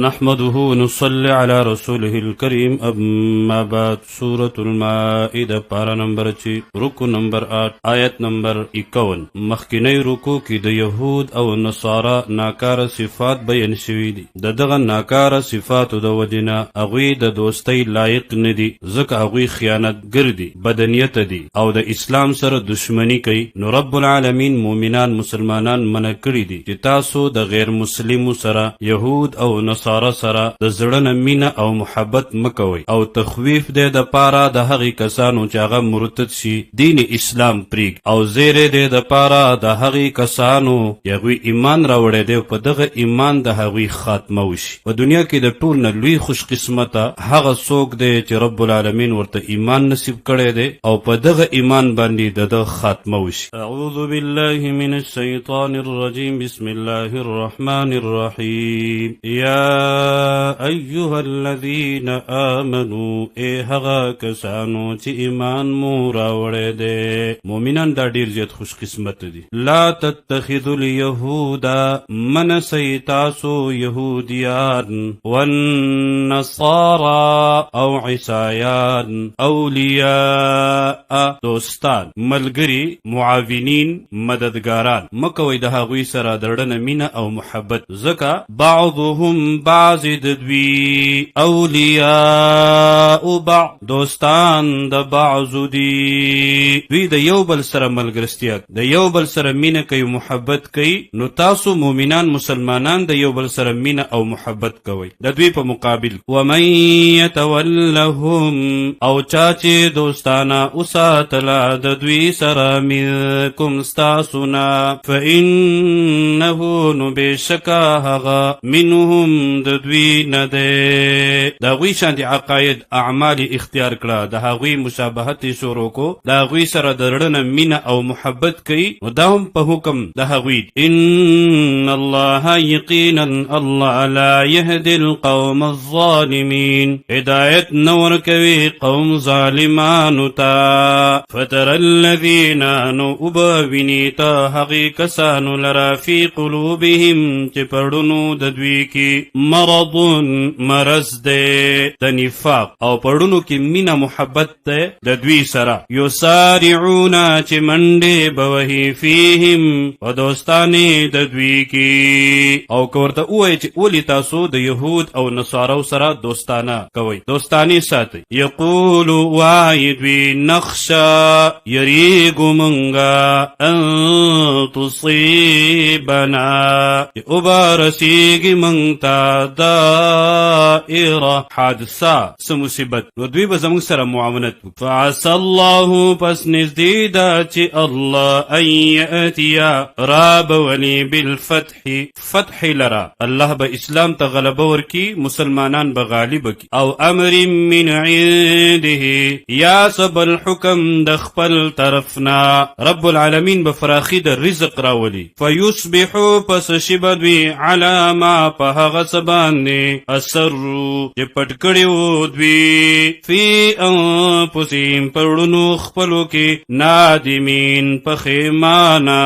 نحمده ونصلي على رسوله الكريم اما بعد سورة المائدة پارا نمبر 6 رکو نمبر 8 آیت نمبر 51 مخکینی رکو کی د یهود او نصارا ناکار صفات بیان شوی دي دغه ناکار صفاتو د وجنه اغوی د دوستی لایق ندي ځکه اغوی خیانتګر دي بدنیت دي او د اسلام سره دشمنی کوي نو رب العالمین مؤمنان مسلمانان منع کړی دي چې تاسو د غیر مسلمو سره يهود او نصارا سره د زړه مینه او محبت مکوي او تخویف دی د پاره د هغې کسانو چې هغه مرتد شي دین اسلام پریږ او زیری دی د پاره د هغې کسانو چې هغوی ایمان راوړی دی په دغه ایمان د هغوی خاتمه وشي په دنیا کې د ټول نه لوی خوش قسمته هغه څوک دی چې رب العالمین ورته ایمان نصیب کړی دی او په دغه ایمان باندې د خاتمه وشي. اعوذ بالله من الشیطان الرجیم بسم الله الرحمن الرحیم یا ایها الذین آمنوا ای هغه کسانو چې ایمان مو راوړی دی مؤمنان دا ډیر زیات خوش قسمت دي. لا تتخذوا اليهود منسی تاسو یهودیان والنصارى او عیسایان اولیاء دوستان ملګری معاونین مددگاران مکوئ د هغوی سره د ډنه مینه او محبت ځکه بعضهم بعض دوی اولیاء بعض دوستان د بعض دی دوی د یو بل سره ملګرستیا د یو بل سره مینه کوي محبت کوي نو تاسو مؤمنان مسلمانان د یو بل سره مینه او محبت کوي د دوی په مقابل ومن یتولهم او چا چې دوستانه وساتله د دوی سره منکم ستاسونا فانه نو بشکا هغه منهم د دوی نه دی د هغوی شانتې عقاید اعمال اختیار کړه د هغوی مشابهت شروع کو د هغوی سره د زړه مینه او محبت کوي نو دا هم په حکم د هغوی ان الله یقینا الله لا يهدي القوم الظالمين هدایت نور کوي قوم ظالمانو ته فتر الذین نو وبویني ته هغې کسانو لره فی قلوبهم چې پړونو د دوی کې مرض مرض دی د نفاق او پړونو کې مینه محبت دی د دوی سره یسارعون چې منډې به وهي فیهم په دوستانې د دوی کې او که ورته ووایي چې ولې تاسو د یهود او نصارو سره دوستانه کوئ دوستانې ساتئ یقولو وایي دوی نخشا یریږو مونږه ان تصیبنا چې وبرسیږي مونږ ته دائره حادثه څه مصیبت نو دوی به زموږ سره معاونت وکړي فعسى الله پس نزدې ده چې الله ان یأتیا رابولی بالفتح فتح لرا الله به اسلام ته غلبه ورکي مسلمانان به غالب کی او امر من عنده یا سب الحکم د خپل طرفنا رب العالمین به فراخی د رزق راولي فیصبحوا پس شبدوی علی ما په هغه څه باندې اثروا چې پټ کړي وو دوی فی انفسهم پړونو خپلو کې نادمین پښیمانه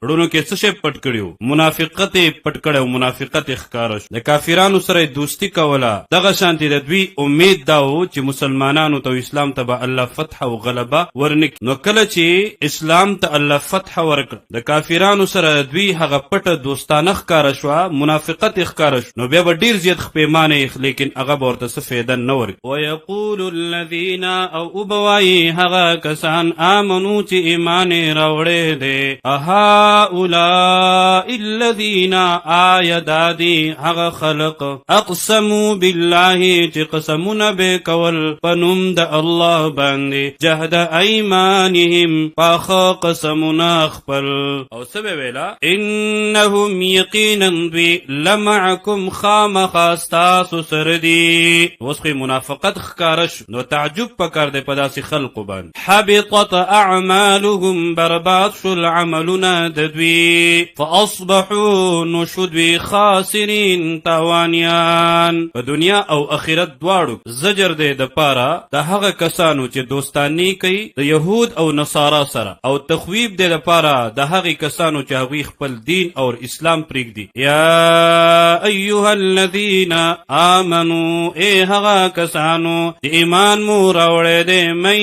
ړونو کې څه شی پټ کړي وو منافقت پټ کړی منافقت ښکاره شو د کافرانو سره دوستی کوله دغه شانتې د دوی امید دا و چې مسلمانانو ته اسلام ته به الله فتح او غلبه ورنکړي نو کله چې اسلام ته الله فتح ورکړه د کافرانو سره دوی هغه پټه دوستانه ښکاره شوه منافقت ښکاره شو نو بیا به ډیر زیات خپیمانه لیکن هغه به ورته څه فایده نه ورکړي ویقول الذین او وبوایي هغه کسان آمنو چې ایمان یې راوړی دی هؤلاء الذین آیا دادي هغه خلق اقسموا بالله چې قسمونه به کول په نوم د الله باندې جهد ایمانهم پاخه قسمونه خپل او څه به ویلا انهم یقینا دوی لمعکم خامخا ستاسو سره دي اوس خو منافقت ښکاره شو نو تعجب پکار دی په داسې خلقو باندې حبطت اعمالهم برباد شول عملونه د دوی فاصبحوا نو شو دوی خاسرین تاوانیان په دنیا او آخرت دواړو زجر دی د پاره د هغه کسانو چې دوستانی کوي د یهود او نصارا سره او تخویب دی د پاره د هغه کسانو چې هغوی خپل دین او اسلام پرېږدي یا ایها ایها الذین آمنوا اے هغه کسانو چې ایمان مو راوړی دی من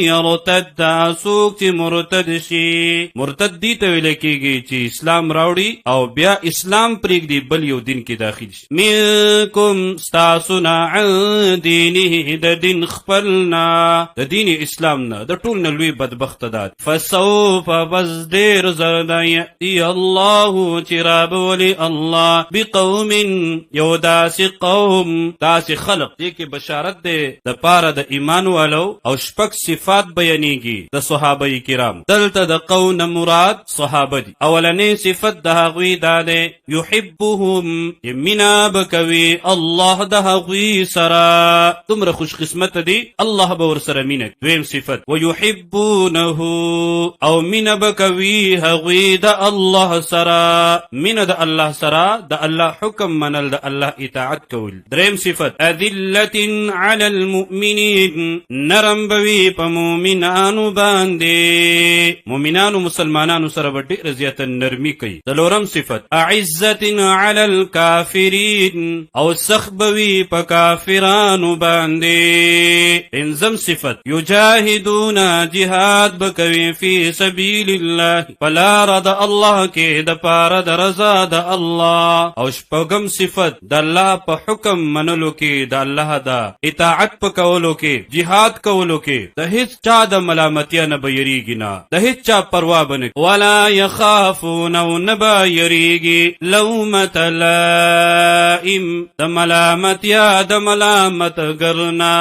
یرتد اسوک چې مرتد شي مرتد دی ته ویل کېږي چې اسلام راوړي او بیا اسلام پرېږدي بل یو دین کې داخل شي منکم ستاسونا عن دینه د دین خپلنا د دین اسلام نه د ټول نه لوی بدبخت ده فسوف بس ډېر زر ده یأتي الله چې رابولي الله بقوم یو داسې قوم داسې خلق دې کې بشارت دی د پاره د ایمان والو او شپږ صفات بیانېږي د صحابه کرام دلته د قوم مراد صحابه دي اولنې صفت د هغوی دا دی یحبهم مینه به کوي الله د هغوی سره دومره خوش قسمت دي الله به ورسره مینه دویم صفت ويحبونه او مینه به کوي هغوی د الله سره مینه د الله سره د الله حکم منل د الله اطاعت کول دریم صفت اذلة علی المؤمنین نرم بوي په مؤمنانو باندې مؤمنانو مسلمانانو سره به ډېره زیاته نرمي کوي څلورم صفت اعزة علی الکافرین او سخت بوي په کافرانو باندې پنځم صفت یجاهدون جهاد بکوي فی سبیل الله فلار د الله کې د پاره د رضا د الله او شپږم صفت د الله په حکم منلو کې د الله د اطاعت په کولو کې جهاد کولو کې د هیڅ چا د ملامتیا نه بیریږي نه د هیڅ چا پروا بنه ولا يخافون نبا یریږي لومت لائم د ملامتیا د ملامت ګرنا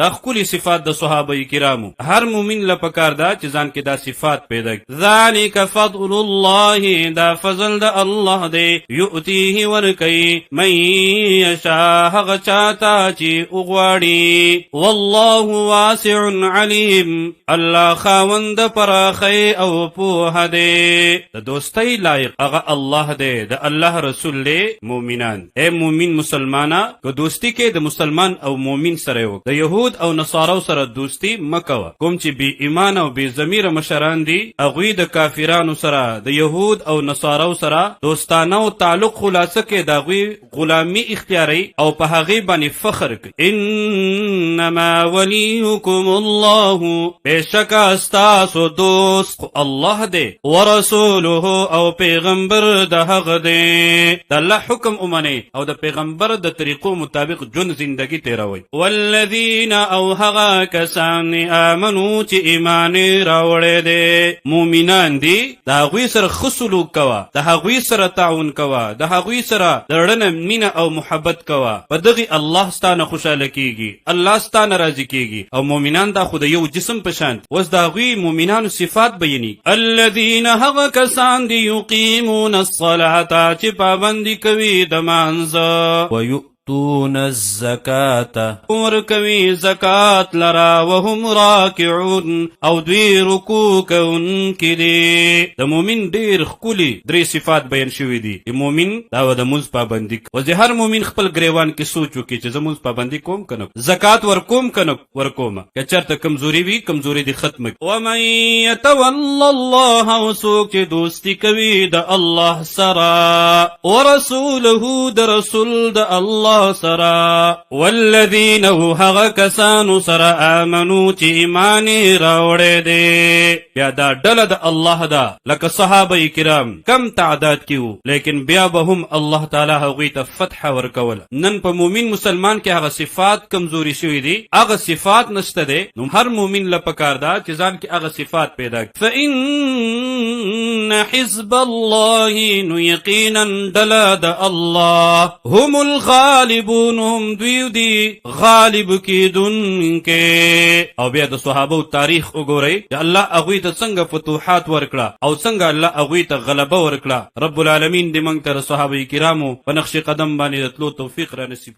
د خپل صفات د صحابه کرامو هر مومن له پکار دا چې ځان کې دا صفات پیدا ذالک فضل الله دا فضل د الله دی یؤتیه ورکی من یشاء هغه چاته چې وغواړي والله واسع علیم الله خاوند پراخی او پوهه دی د دوستۍ لایق هغه الله دی د الله رسول دی مومنان اے مومن مسلمانا که دوستی کې د مسلمان او مومن سره وک د يهود او نصارو سره دوستی مکوه کوم چې بی ایمان او بی ضمیر مشران دي هغوی د کافرانو سره د يهود او نصارو سره دوستانه او تعلق خلاصه کې د هغوی غلامی اختیاري او په هغې باندې فخر کوي انما ولیکم الله بېشکه ستاسو دوست الله دی ورسوله او پیغمبر د هغه دی د الله حکم ومنئ او د پیغمبر د طریقو مطابق ژوند زندگی تیروئ والذین او هغه کسان آمنو چې ایمان راوړی دی مومنان دي د هغوی سره ښه سلوک کوه د هغوی سره تعاون کوه د هغوی سره د رڼه مینه او محبت کوه په دغې الله ستانه خوشحاله کیږي الله ستانه راضي کیږي او مومنان دا خو د یو جسم په شان اوس د هغوی مومنانو صفات بیاني الذین هغه کسان دي یقیمون الصلاة چې پابندي کوي د مانځه تون الزکاة ورکوي زکات لرا وهم راکعون او دوی رکوع کوونکي دي د مؤمن ډېر ښکلي درې صفات بیان شوي دي د مؤمن دا د مونځ پابندي اوس د هر مؤمن خپل ګریوان کې سوچ وکړي چې زه مونځ پابندي کوم که نه زکات ورکوم که نه ورکومه که چېرته کمزوري وي کمزوري دې ختمه کړي ومن یتول الله او څوک چې دوستي کوي د الله سره ورسوله د رسول د الله سرا والذین هغه کسانو سره آمنو چې ایمان راوړی دی بیا دا ډله د الله ده لکه صحابه کرام کم تعداد کې وو لیکن بیا به هم الله تعالی هغوی ته فتح ورکول نن په مومن مسلمان کې هغه صفات کمزوري شوي دي هغه صفات نشته دی نو هر مومن له پکار ده چې ځان کې هغه صفات پیدا کړي فإن حزب الله نو یقینا ډله د الله هم الغالبون هم دوی دي غالب کیدونکي او بیا د صحابه تاریخ وګورئ چې الله هغوی ته څنګه فتوحات ورکړه او څنګه الله هغوی ته غلبه ورکړه رب العالمین دې موږ ته د صحابه کرامو په نقش قدم باندې د تلو توفیق را نصیب